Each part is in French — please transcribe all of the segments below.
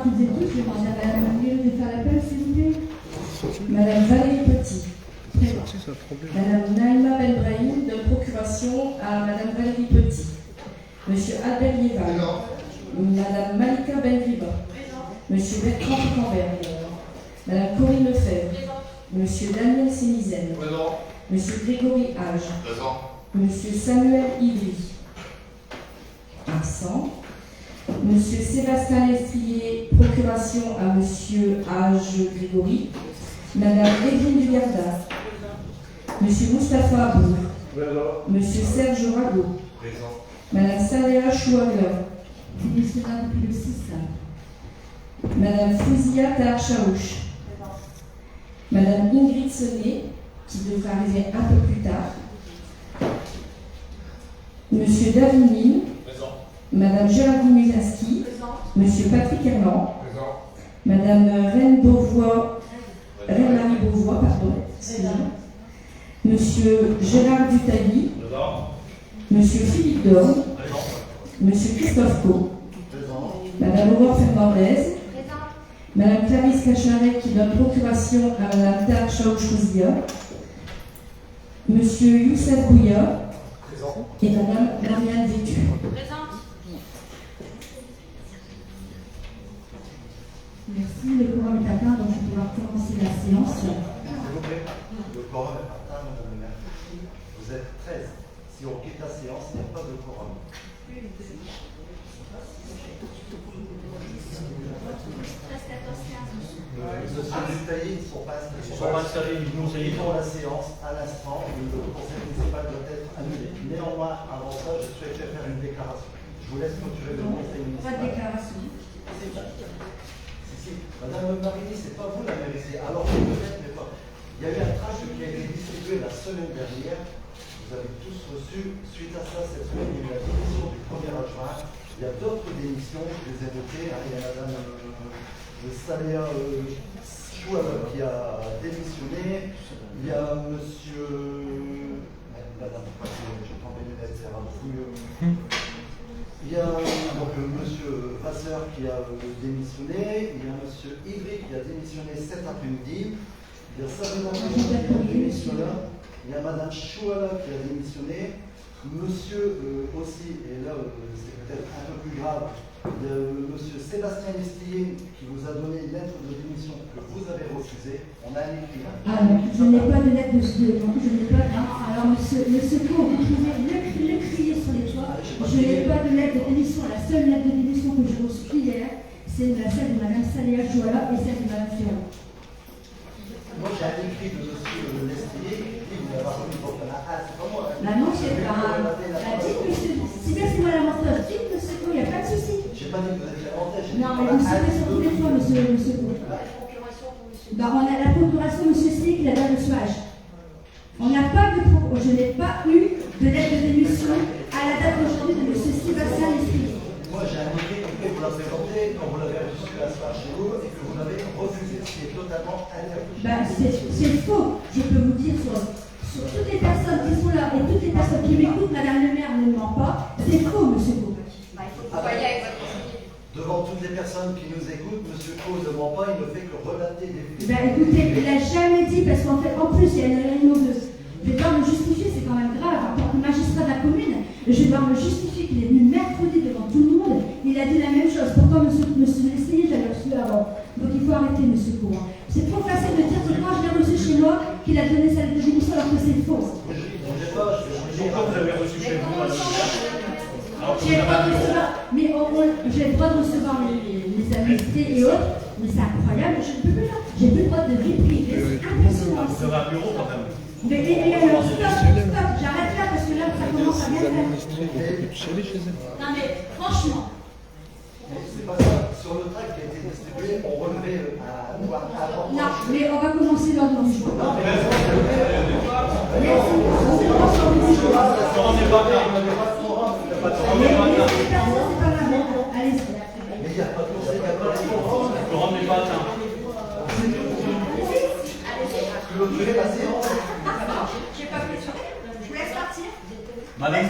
toutes et tous. Je vais demander à Madame Muriel de faire l'appel, s'il vous plaît. Madame Valérie Petit. Madame Naïma Benbrahim donne procuration à Madame Valérie Petit. Monsieur Albert Yeval. Madame Malika Benriba. Monsieur Bertrand Cambert. Madame Corinne Lefebvre. Monsieur Daniel Sénizen. Monsieur Grégory Hage. Monsieur Samuel Ivry. Absent. Monsieur Sébastien Lestrier, procuration à Monsieur Hage Grégory. Madame Evelyne Dugarda. Monsieur Moustapha Abou. Monsieur Serge Rago. Madame Saléa Chouagla. Monsieur depuis le 6. Madame Fouzia Taharchaouch. Madame Ingrid Sonnet, qui devra arriver un peu plus tard. Monsieur David Mine. Madame Géraldine Musinski. Monsieur Patrick Herman. Madame Reine Marie Beauvois, Monsieur Gérard Dutali. Monsieur Philippe Dorme. Monsieur Christophe Co. Madame Aurore Fernandez. Madame Clarisse Cacharet qui donne procuration à Madame Taharchaouch-Chouzia. Monsieur Youssef Bouya. Et Madame Marianne Vétu. Merci, le quorum est atteint, donc je vais pouvoir commencer la séance. S'il vous plaît, le quorum est atteint, Madame le maire. Vous êtes 13. Si on quitte la séance, il n'y a pas de quorum. Monsieur Dutailly, ils ne sont pas installés. Nous quittons la séance à l'instant. Le conseil municipal doit être annulé. Néanmoins, avant ça, je souhaiterais faire une déclaration. Je vous laisse clôturer le conseil municipal. Pas de déclaration. Madame Marini, c'est pas vous la mairie, alors peut-être, mais pas. Il y a eu un tract qui a été distribué la semaine dernière. Vous avez tous reçu. Suite à ça, cette semaine, il y a eu la démission du premier adjoint. Il y a d'autres démissions, je les ai notées. Il y a Madame Saléa Chouava qui a démissionné. Il y a Monsieur. Madame, j'ai pas mes lunettes, c'est rare. Il y a donc Monsieur Vasseur qui a démissionné, il y a Monsieur Ivry qui a démissionné cet après-midi, il y a Sabrina qui a démissionné, il y a Madame Chouala qui a démissionné, Monsieur aussi, et là c'est peut-être un peu plus grave, il y a Monsieur Sébastien Lestrier qui vous a donné une lettre de démission que vous avez refusée. On a un écrit. Ah non, je n'ai pas de lettre de démission, je n'ai pas. Alors monsieur Cour, vous pouvez le crier sur les toits. Je n'ai pas de lettre de démission. La seule lettre de démission que j'ai reçue hier, c'est celle de Madame Saléa Chouala et celle de Madame Ferrand. Moi j'ai un écrit de Monsieur Lestrier qui vous a remis pour la halte. C'est pas moi. Bah non, c'est pas. Dites monsieur, si bien c'est moi la menteuse, dites monsieur Cour, il n'y a pas de souci. J'ai pas dit que vous êtes la menteuse. Non, mais vous savez sur tous les toits, monsieur Cour. Bah, on a la procuration, monsieur Slick, la dame de Suage. On n'a pas de je n'ai pas eu de lettre de démission à la date d'aujourd'hui de monsieur Sébastien Lestrier. Moi, j'ai indiqué que vous l'avez présenté quand vous l'avez reçu à soir chez vous et que vous l'avez refusé, ce qui est totalement interdit. Bah, c'est faux. Je peux vous dire sur toutes les personnes qui sont là et toutes les personnes qui m'écoutent, Madame le maire ne ment pas. C'est faux, monsieur Cour. Bah, il faut que vous voyez avec votre conseiller. Devant toutes les personnes qui nous écoutent, M. Coe ne ment pas, il ne fait que relater des faits. Ben écoutez, il n'a jamais dit, parce qu'en fait, en plus, il y a une réunion de. Je vais devoir me justifier, c'est quand même grave. En tant que magistrat de la commune, je vais devoir me justifier qu'il est venu mercredi devant tout le monde. Il a dit la même chose. Pourtant, monsieur Lestrier, j'avais reçu avant. Donc il faut arrêter, monsieur Coe. C'est trop facile de dire que moi, je l'ai reçu chez moi, qu'il a donné sa lettre de démission alors que c'est faux. Pourquoi vous avez reçu chez vous, madame? J'ai le droit de recevoir, mais j'ai le droit de recevoir les amnisties et autres, mais c'est incroyable, je ne peux plus faire. J'ai plus le droit de vie privée, c'est impressionnant. Vous avez un bureau quand même. Mais et alors, stop, j'arrête là parce que là, ça commence à bien faire. Non mais, franchement. C'est pas ça. Sur le tract qui a été distribué, on relevait un point important. Non, mais on va commencer l'ordre du jour. Non, mais merci. On commence l'ordre du jour. On n'est pas bien. Allez-y. Mais il n'y a pas de conseil, il n'y a pas de forum. Le rang n'est pas atteint. Clôturer la séance. J'ai pas fait ça. Je vous laisse partir. Madame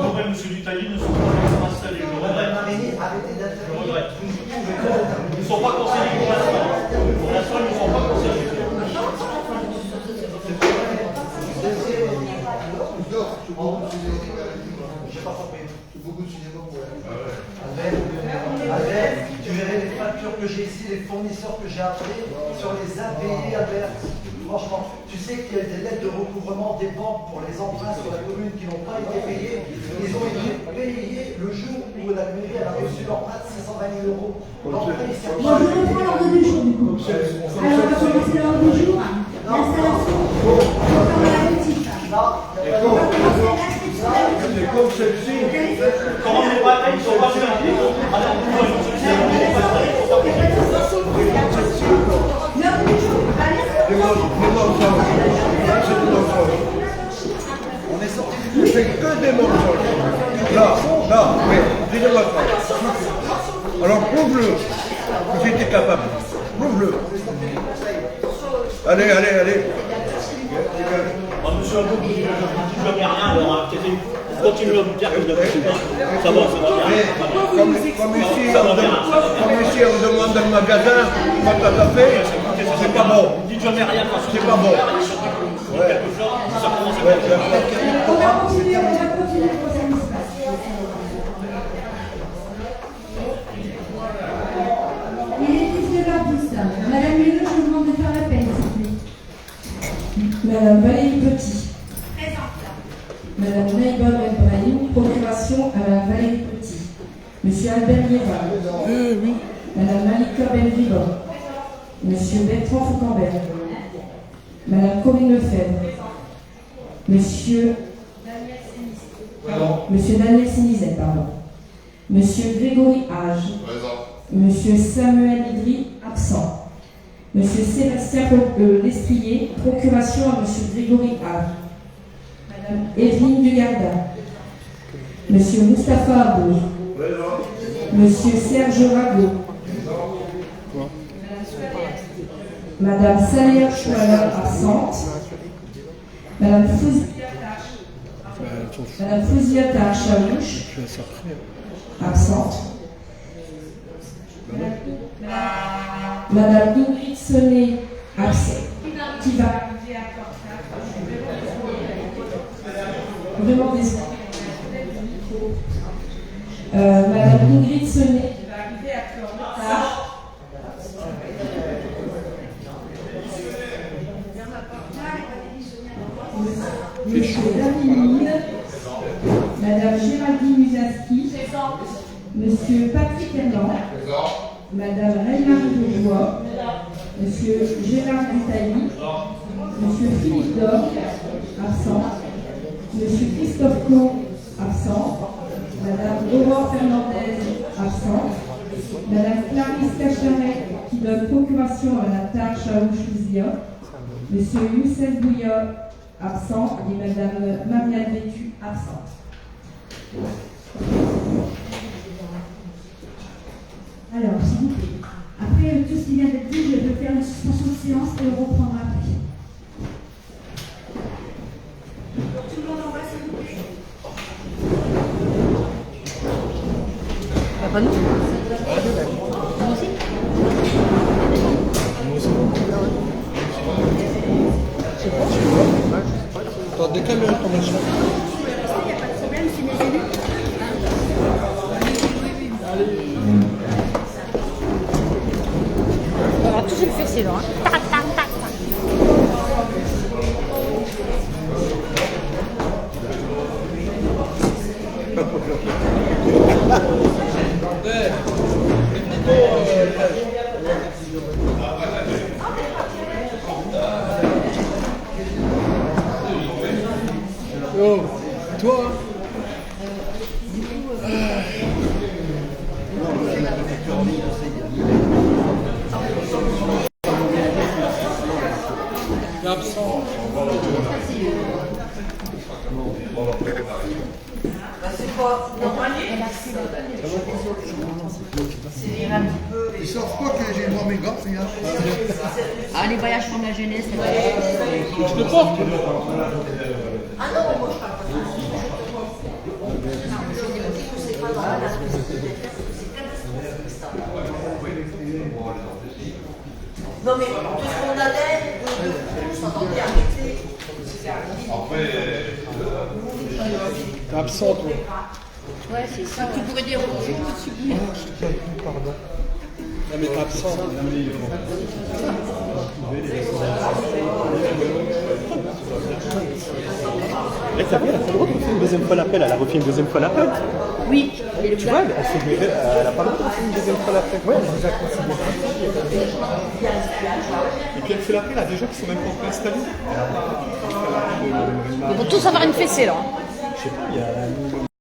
Beauvais, monsieur Dutailly ne sont pas installés. Je regrette. Madame Marini, arrêtez d'intervenir. Je regrette. Vous ne pouvez pas intervenir. ne sont pas conseillés pour l'instant. Pour l'instant, ils ne sont pas conseillés. Albert, tu verrais les factures que j'ai ici, les fournisseurs que j'ai appelés sur les impayés, Albert. Franchement, tu sais qu'il y a des lettres de recouvrement des banques pour les emprunts sur la commune qui n'ont pas été payés. Ils ont été payés le jour où la mairie a reçu l'emprunt de 520 000 euros. L'emprunt, il s'est Bon, je reprends l'ordre du jour du coup. Alors, on va commencer l'ordre du jour. L'installation. On va faire la petite. On va commencer l'inscription de la petite. C'est comme celle-ci. Quand on n'est pas là, ils ne sont pas servis. Alors, pourquoi ils sont servis? L'ordre du jour. Allez. On est sorti Je fais que des mensonges. Là, mais dis-le-moi pas. Alors prouve-le que j'étais capable. Prouve-le. Allez. Monsieur Abou, vous ne dites jamais rien, alors continuez à vous dire que vous avez pas. Ça va bien. Comme ici on demande dans le magasin, quand t'as fait, c'est pas bon. Vous ne dites jamais rien parce que C'est pas bon. quelque chose, ça commence à être On va continuer pour ça qui se passe. Il est 19h10. Madame Mélo, je vous demande de faire la peine, s'il vous plaît. Madame Valérie Petit. Présente. Madame Naïba Ben Brahim, procuration à Madame Valérie Petit. Monsieur Albert Liéva. Madame Malika Ben Viva. Monsieur Bertrand Foucambert. Madame Corinne Lefebvre. Monsieur Daniel Sénizet, pardon. Monsieur Grégory Hage. Monsieur Samuel Idri, absent. Monsieur Sébastien Lestrier, procuration à Monsieur Grégory Hage. Madame Evelyne Dugarda. Monsieur Moustapha Abou. Monsieur Serge Rago. Madame Salia Chouala, absente. Madame Fouziata Chaouch, absente. Madame Ingrid Sonnet, absente. Qui va vraiment désolée. Madame Ingrid Sonnet. Monsieur David, Madame Géraldine Musaski, Monsieur Patrick Herland, Madame Reine-Marie Bourgeois, Monsieur Gérard Dutailly, Monsieur Philippe Dor, absent, Monsieur Christophe Co, absent, Madame Aurore Fernandez, absente, Madame Clarisse Cacharet, qui donne procuration à la tâche à Ouchouzia, Monsieur Youssef Bouya, absent, et Madame Marianne Vétu, absente. Alors, s'il vous plaît. Après tout ce qui vient d'être dit, je vais faire une suspension de séance et on reprendra après. Tout le monde en voit, s'il vous plaît. Pas nous. T'as décalé ton machin. Il n'y a pas de problème, c'est mes élus. On va toucher le fessier là. Hein. Tac, tac, tac, tac. Oh, toi absent. Ils savent pas que j'ai moi mes gars, Ah, les voyages pour la jeunesse, c'est vrai. je te porte. Ah non, moi je parle pas de ça. Non, je dis que c'est pas dans la c'est catastrophique ça. Non mais de se condamner, de s'entendre arrêter. T'es absent, toi. Ouais, c'est ça. Tu pourrais dire aux gens que tu dis. Pardon. Non, mais t'es absent. Et t'as vu, elle a pas le droit de refaire une deuxième fois l'appel, elle a refait une deuxième fois l'appel. Oui, Tu vois, elle a pas le droit de refaire une deuxième fois l'appel. Ouais, elle nous a considéré. Et puis elle fait l'appel à des gens qui sont même pas encore installés. ils vont tous avoir une fessée là. Je sais pas, il y a